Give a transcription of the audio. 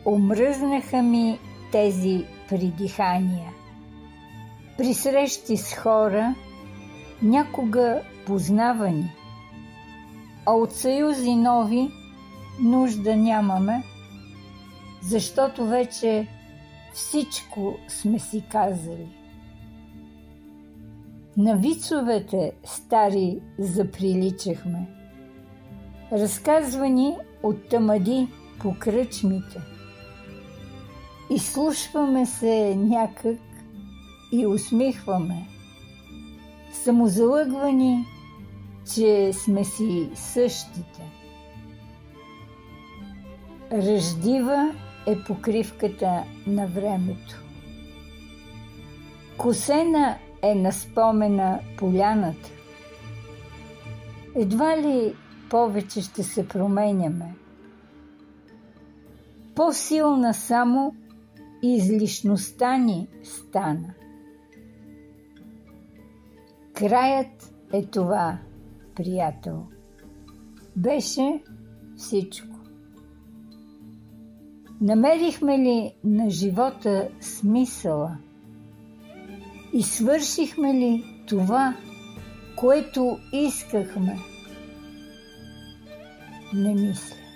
Омръзнаха ми тези придихания. При срещи с хора, някога познавани, а от съюзи нови нужда нямаме, защото вече всичко сме си казали. На вицовете стари заприличахме, разказвани от тамади по кръчмите. Изслушваме се някак и усмихваме, самозалъгвани, че сме си същите. Ръждива е покривката на времето. Косена е на спомена поляната. Едва ли повече ще се променяме. По-силна само излишността ни стана. Краят е това, приятел. Беше всичко. Намерихме ли на живота смисъла? И свършихме ли това, което искахме? Не мисля.